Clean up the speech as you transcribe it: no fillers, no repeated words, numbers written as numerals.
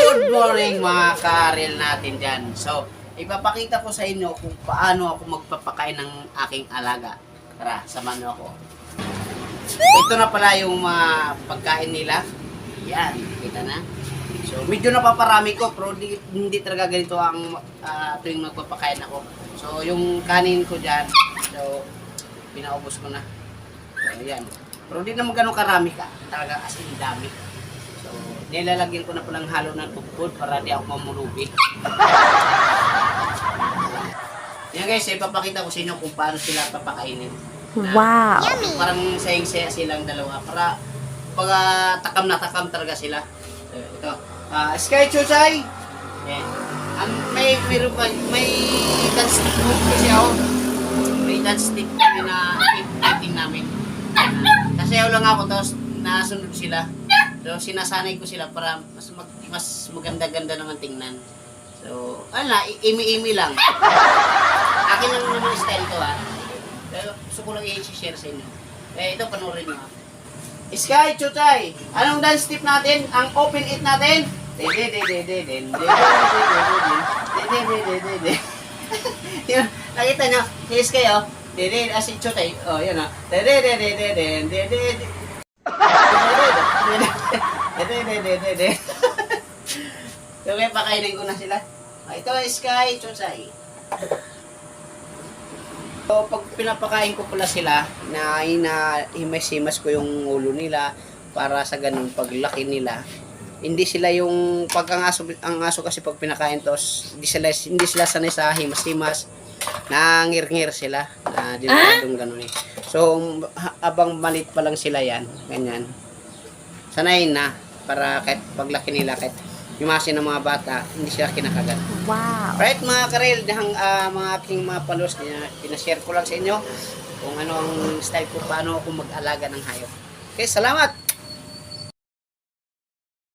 Good morning mga ka-reel natin dyan. So, ipapakita ko sa inyo kung paano ako magpapakain ng aking alaga. Tara, samahan niyo ako. Ito na pala yung mga pagkain nila. Yan, kita na. So, medyo napaparami ko, pero hindi talaga ganito ang tuwing magpapakain ako. So, yung kanin ko dyan, so, pinaubos ko na. So, yan. Pero hindi naman ganun karami ka. Talaga as in dami. So, nilalagyan ko na palang halo ng tugtod para di ako mamulubi. Yan guys, ipapakita ko sa inyo kung paano sila papakainin. Wow! Parang sayang-saya silang dalawa. Para pag takam na takam talaga sila. So, ito. Sky Chusay! Yan. May dance stick po kasi ako. May dance stick kami na eating namin. Kasayaw lang ako, tapos nasunod sila. So, sinasanay ko sila para mas maganda-ganda naman tingnan. So, imi-imi lang. Akin lang naman style to ha. Pero gusto ko lang i-share sa inyo. Ito, panoorin nyo ha. Sky, Chuchay, anong dance step natin? Ang open it natin? Nakita nyo, si Sky oh. Si Chuchay, oh yan oh. So, kaya pakainin ko na sila. Ito ay Sky, Chuchay. So, pag pinapakain ko pala sila, himas-himas ko yung ulo nila para sa ganun paglaki nila. Hindi sila yung ang aso kasi pag pinakain to, hindi sila sanay sa himas-himas. Nangir-ngir sila. Dinadong ganun eh. So, abang malit pa lang sila yan, ganyan. Sanay na para kahit paglaki nila, kahit himasin ng mga bata, hindi sila kinakagat. Wow! Right mga karel, mga aking mga palos, pinashare ko lang sa inyo kung ano ang style ko, paano ako mag-alaga ng hayop. Okay, salamat!